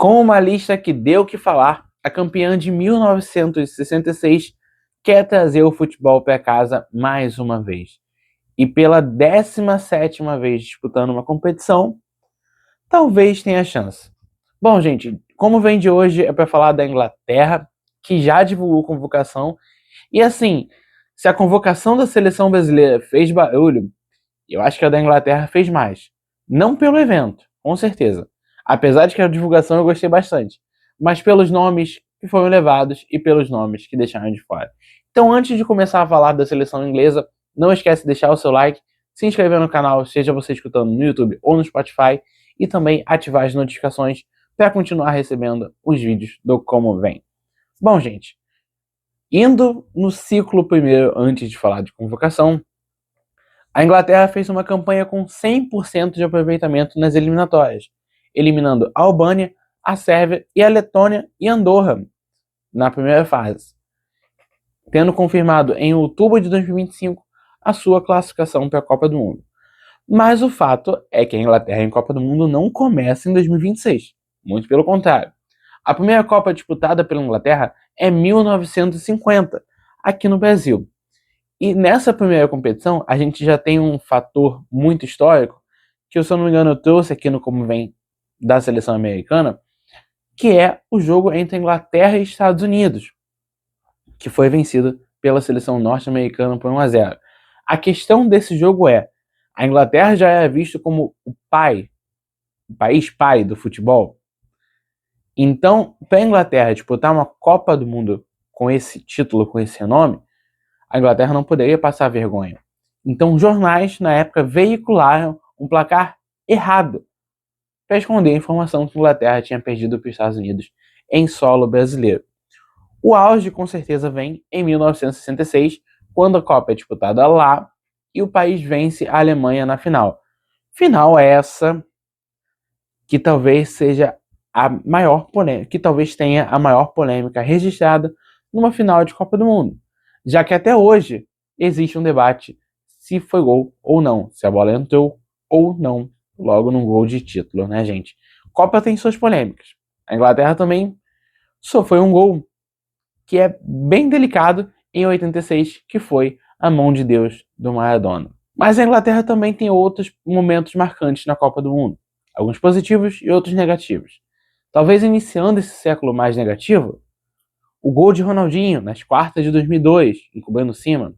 Com uma lista que deu o que falar, a campeã de 1966 quer trazer o futebol para casa mais uma vez. E pela 17ª vez disputando uma competição, talvez tenha chance. Bom, gente, como vem de hoje é para falar da Inglaterra, que já divulgou convocação. E assim, se a convocação da seleção brasileira fez barulho, eu acho que a da Inglaterra fez mais. Não pelo evento, com certeza. Apesar de que a divulgação eu gostei bastante. Mas pelos nomes que foram levados e pelos nomes que deixaram de fora. Então, antes de começar a falar da seleção inglesa, não esquece de deixar o seu like, se inscrever no canal, seja você escutando no YouTube ou no Spotify, e também ativar as notificações para continuar recebendo os vídeos do Como Vem. Bom, gente, indo no ciclo primeiro, antes de falar de convocação, a Inglaterra fez uma campanha com 100% de aproveitamento nas eliminatórias, eliminando a Albânia, a Sérvia e a Letônia e Andorra na primeira fase, tendo confirmado em outubro de 2025 a sua classificação para a Copa do Mundo. Mas o fato é que a Inglaterra em Copa do Mundo não começa em 2026, muito pelo contrário. A primeira Copa disputada pela Inglaterra é 1950, aqui no Brasil. E nessa primeira competição, a gente já tem um fator muito histórico, que se eu não me engano eu trouxe aqui no Como Vem da seleção americana, que é o jogo entre Inglaterra e Estados Unidos, que foi vencido pela seleção norte-americana por 1-0. A questão desse jogo é, a Inglaterra já era visto como o país pai do futebol. Então, para a Inglaterra disputar uma Copa do Mundo com esse título, com esse renome, a Inglaterra não poderia passar vergonha. Então, jornais, na época, veicularam um placar errado para esconder a informação que a Inglaterra tinha perdido para os Estados Unidos em solo brasileiro. O auge, com certeza, vem em 1966, quando a Copa é disputada lá e o país vence a Alemanha na final. Final essa que talvez seja a maior polêmica, que talvez tenha a maior polêmica registrada numa final de Copa do Mundo, já que até hoje existe um debate se foi gol ou não, se a bola entrou ou não, logo num gol de título, né, gente? Copa tem suas polêmicas. A Inglaterra também só foi um gol que é bem delicado em 86, que foi a mão de Deus do Maradona. Mas a Inglaterra também tem outros momentos marcantes na Copa do Mundo, alguns positivos e outros negativos. Talvez iniciando esse século mais negativo, o gol de Ronaldinho nas quartas de 2002, encobrindo o cima.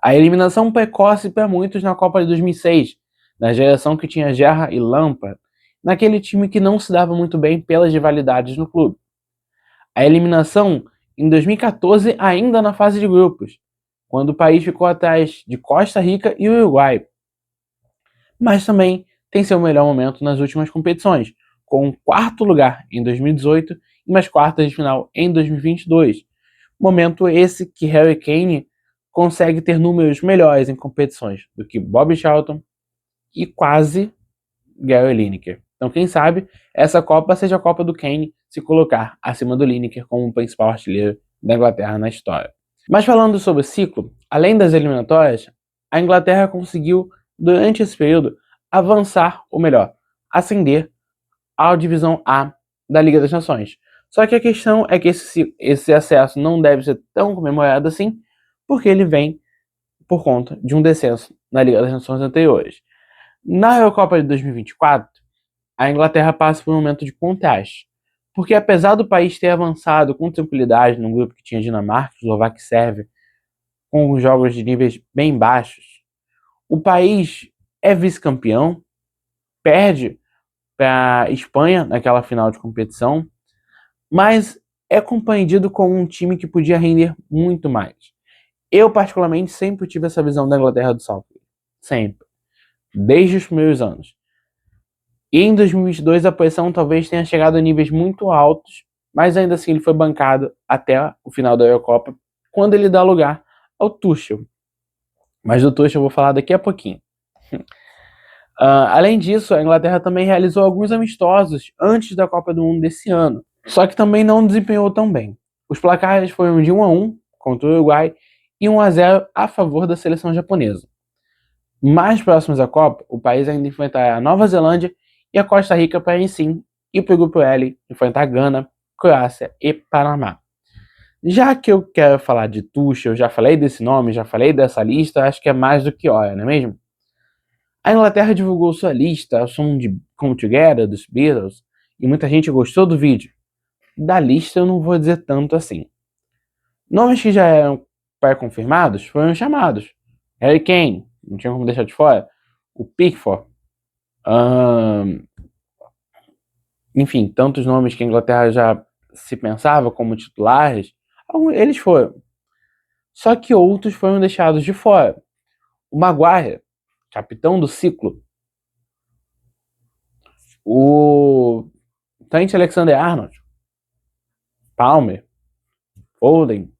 A eliminação precoce para muitos na Copa de 2006, na geração que tinha Gerrard e Lampard, naquele time que não se dava muito bem pelas rivalidades no clube. A eliminação em 2014, ainda na fase de grupos, quando o país ficou atrás de Costa Rica e Uruguai. Mas também tem seu melhor momento nas últimas competições, com um quarto lugar em 2018 e umas quartas de final em 2022. Momento esse que Harry Kane consegue ter números melhores em competições do que Bobby Charlton e quase Gary Lineker. Então, quem sabe, essa Copa seja a Copa do Kane se colocar acima do Lineker como o principal artilheiro da Inglaterra na história. Mas falando sobre o ciclo, além das eliminatórias, a Inglaterra conseguiu, durante esse período, avançar, ou melhor, ascender à divisão A da Liga das Nações. Só que a questão é que esse acesso não deve ser tão comemorado assim, porque ele vem por conta de um descenso na Liga das Nações anteriores. Na Eurocopa de 2024, a Inglaterra passa por um momento de contraste, porque apesar do país ter avançado com tranquilidade num grupo que tinha Dinamarca, Eslováquia e Sérvia, com jogos de níveis bem baixos, o país é vice-campeão, perde para a Espanha naquela final de competição, mas é compreendido como um time que podia render muito mais. Eu, particularmente, sempre tive essa visão da Inglaterra do Southgate. Sempre. Desde os primeiros anos. E em 2022 a pressão talvez tenha chegado a níveis muito altos, mas ainda assim ele foi bancado até o final da Eurocopa, quando ele dá lugar ao Tuchel. Mas do Tuchel eu vou falar daqui a pouquinho. Além disso, a Inglaterra também realizou alguns amistosos antes da Copa do Mundo desse ano, só que também não desempenhou tão bem. Os placares foram de 1-1 contra o Uruguai e 1-0 a favor da seleção japonesa. Mais próximos à Copa, o país ainda enfrentará a Nova Zelândia e a Costa Rica para, sim, e para o grupo L enfrentar Gana, Croácia e Panamá. Já que eu quero falar de Tuchel, eu já falei desse nome, já falei dessa lista, acho que é mais do que hora, não é mesmo? A Inglaterra divulgou sua lista ao som de Come Together, dos Beatles, e muita gente gostou do vídeo. Da lista eu não vou dizer tanto assim. Nomes que já eram pré-confirmados foram chamados. Harry Kane, não tinha como deixar de fora. O Pickford. Enfim, tantos nomes que a Inglaterra já se pensava como titulares, eles foram. Só que outros foram deixados de fora. O Maguire, capitão do ciclo. O Trent Alexander-Arnold. Palmer. Foden.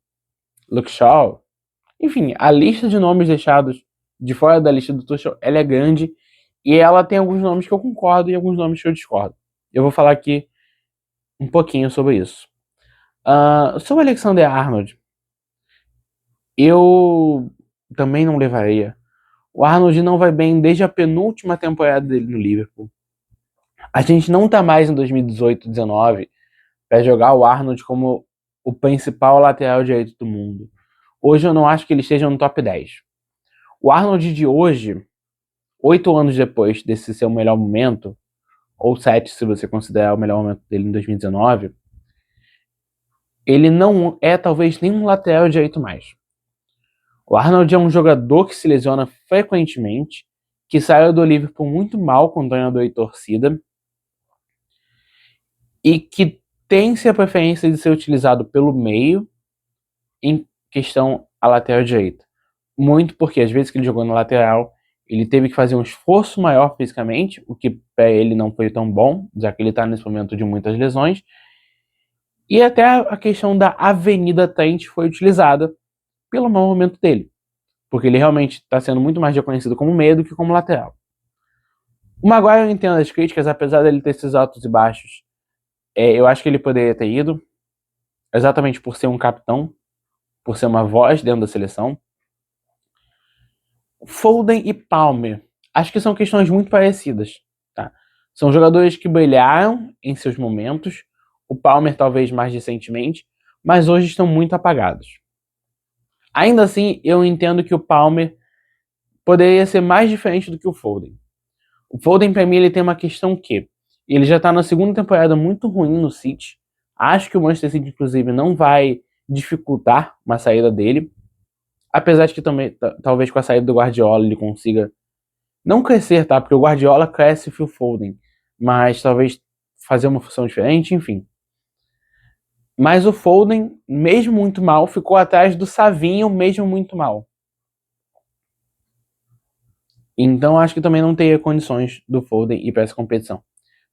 Luke Shaw. Enfim, a lista de nomes deixados de fora da lista do Tuchel, ela é grande e ela tem alguns nomes que eu concordo e alguns nomes que eu discordo. Eu vou falar aqui um pouquinho sobre isso. Sobre Alexander-Arnold, eu também não levaria. O Arnold não vai bem desde a penúltima temporada dele no Liverpool. A gente não tá mais em 2018-19 para jogar o Arnold como o principal lateral direito do mundo. Hoje eu não acho que ele esteja no top 10. O Arnold de hoje, 8 anos depois desse seu melhor momento, ou 7 se você considerar o melhor momento dele em 2019, ele não é talvez nem um lateral direito mais. O Arnold é um jogador que se lesiona frequentemente, que saiu do Liverpool muito mal com o treinador e torcida, e que tem-se a preferência de ser utilizado pelo meio em questão a lateral direita. Muito porque às vezes que ele jogou na lateral, ele teve que fazer um esforço maior fisicamente, o que para ele não foi tão bom, já que ele está nesse momento de muitas lesões. E até a questão da Avenida Trent foi utilizada pelo mau momento dele, porque ele realmente está sendo muito mais reconhecido como meio do que como lateral. O Maguire, eu entendo as críticas, apesar dele ter esses altos e baixos. Eu acho que ele poderia ter ido, exatamente por ser um capitão, por ser uma voz dentro da seleção. Foden e Palmer, acho que são questões muito parecidas. Tá? São jogadores que brilharam em seus momentos, o Palmer talvez mais recentemente, mas hoje estão muito apagados. Ainda assim, eu entendo que o Palmer poderia ser mais diferente do que o Foden. O Foden, para mim, ele tem uma questão que ele já está na segunda temporada muito ruim no City. Acho que o Manchester City, inclusive, não vai dificultar uma saída dele. Apesar de que também, talvez com a saída do Guardiola, ele consiga não crescer, tá? Porque o Guardiola cresce o Phil Foden. Mas talvez fazer uma função diferente, enfim. Mas o Foden, mesmo muito mal, ficou atrás do Savinho, mesmo muito mal. Então acho que também não teria condições do Foden ir para essa competição.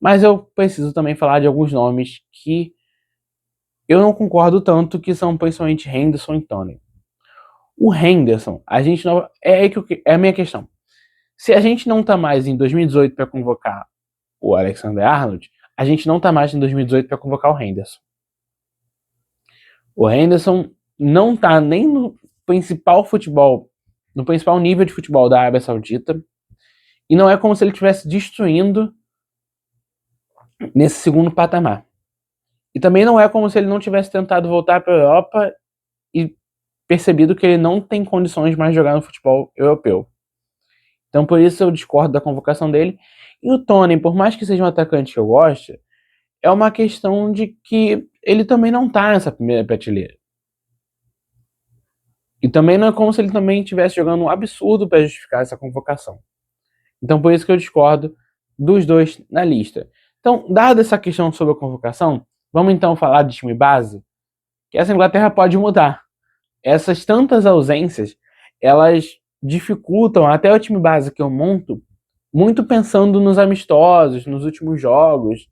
Mas eu preciso também falar de alguns nomes que eu não concordo tanto, que são principalmente Henderson e Toney. O Henderson, a gente não. É a minha questão. Se a gente não tá mais em 2018 para convocar o Alexander-Arnold, a gente não tá mais em 2018 para convocar o Henderson. O Henderson não tá nem no principal futebol, no principal nível de futebol da Arábia Saudita, e não é como se ele estivesse destruindo nesse segundo patamar. E também não é como se ele não tivesse tentado voltar para a Europa e percebido que ele não tem condições de mais jogar no futebol europeu. Então por isso eu discordo da convocação dele. E o Toney, por mais que seja um atacante que eu goste, é uma questão de que ele também não está nessa primeira prateleira. E também não é como se ele também estivesse jogando um absurdo para justificar essa convocação. Então por isso que eu discordo dos dois na lista. Então, dada essa questão sobre a convocação, vamos então falar de time base, que essa Inglaterra pode mudar. Essas tantas ausências, elas dificultam até o time base que eu monto, muito pensando nos amistosos, nos últimos jogos.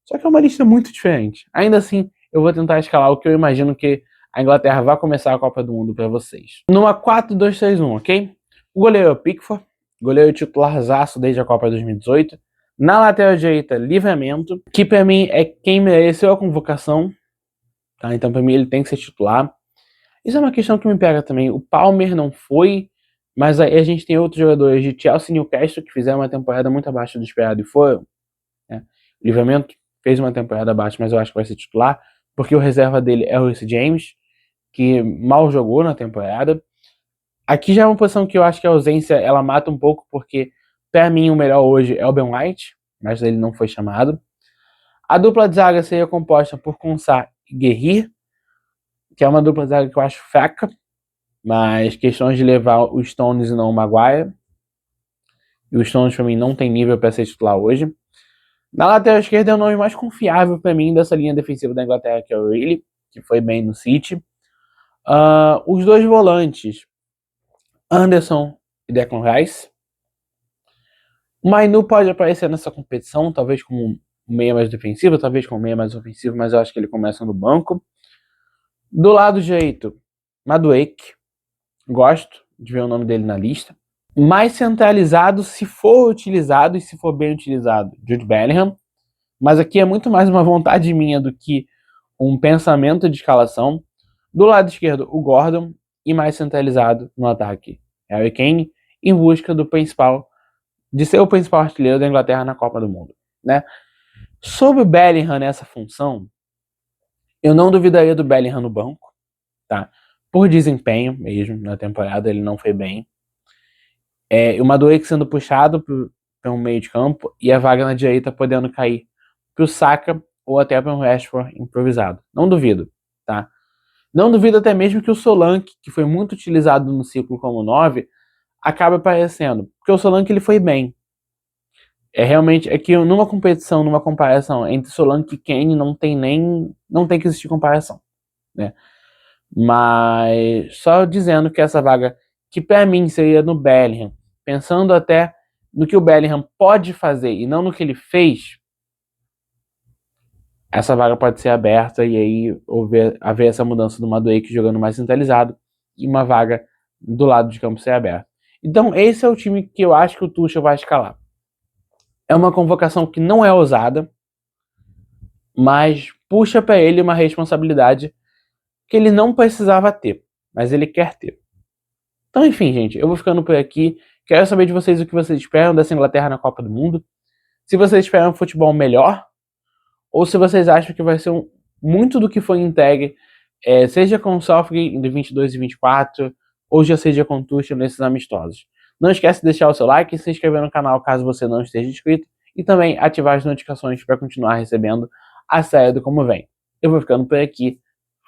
Só que é uma lista muito diferente. Ainda assim, eu vou tentar escalar o que eu imagino que a Inglaterra vai começar a Copa do Mundo para vocês. Numa 4-2-3-1, ok? O goleiro é o Pickford, goleiro titularzaço desde a Copa 2018. Na lateral direita, Livramento, que para mim é quem mereceu a convocação. Tá? Então, para mim, ele tem que ser titular. Isso é uma questão que me pega também. O Palmer não foi, mas aí a gente tem outros jogadores de Chelsea e Newcastle que fizeram uma temporada muito abaixo do esperado e foram. Né? O Livramento fez uma temporada abaixo, mas eu acho que vai ser titular, porque o reserva dele é o Reece James, que mal jogou na temporada. Aqui já é uma posição que eu acho que a ausência ela mata um pouco, porque para mim o melhor hoje é o Ben White, mas ele não foi chamado. A dupla de zaga seria composta por Konsa e Guerri, que é uma dupla de zaga que eu acho fraca, mas questões de levar o Stones e não o Maguire. E o Stones para mim não tem nível para ser titular hoje. Na lateral esquerda é o nome mais confiável para mim dessa linha defensiva da Inglaterra, que é o Reilly, que foi bem no City. Os dois volantes, Anderson e Declan Rice. O Mainu pode aparecer nessa competição, talvez como um meia mais defensivo, talvez como um meia mais ofensivo, mas eu acho que ele começa no banco. Do lado direito, Madueke. Gosto de ver o nome dele na lista. Mais centralizado, se for utilizado e se for bem utilizado, Jude Bellingham. Mas aqui é muito mais uma vontade minha do que um pensamento de escalação. Do lado esquerdo, o Gordon. E mais centralizado no ataque, Harry Kane, em busca de ser o principal artilheiro da Inglaterra na Copa do Mundo, né? Sobre o Bellingham nessa função, eu não duvidaria do Bellingham no banco, tá? Por desempenho mesmo, na temporada ele não foi bem. O Madueke sendo puxado para um meio de campo e a vaga na direita podendo cair para o Saka ou até para um Rashford improvisado. Não duvido, tá? Não duvido até mesmo que o Solanke, que foi muito utilizado no ciclo como 9, acabe aparecendo. Porque o Solanke ele foi bem. É que numa competição, numa comparação entre Solanke e Kane não tem que existir comparação, né? Mas só dizendo que essa vaga, que para mim seria no Bellingham, pensando até no que o Bellingham pode fazer e não no que ele fez, essa vaga pode ser aberta e aí haver essa mudança do Madueke jogando mais centralizado e uma vaga do lado de campo ser aberta. Então esse é o time que eu acho que o Tuchel vai escalar. É uma convocação que não é ousada, mas puxa para ele uma responsabilidade que ele não precisava ter, mas ele quer ter. Então, enfim, gente, eu vou ficando por aqui. Quero saber de vocês o que vocês esperam dessa Inglaterra na Copa do Mundo. Se vocês esperam um futebol melhor, ou se vocês acham que vai ser muito do que foi entregue, seja com o Southgate em 22 e 24, ou já seja com o Tuchel nesses amistosos. Não esquece de deixar o seu like e se inscrever no canal caso você não esteja inscrito, e também ativar as notificações para continuar recebendo a série do Como Vem. Eu vou ficando por aqui.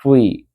Fui.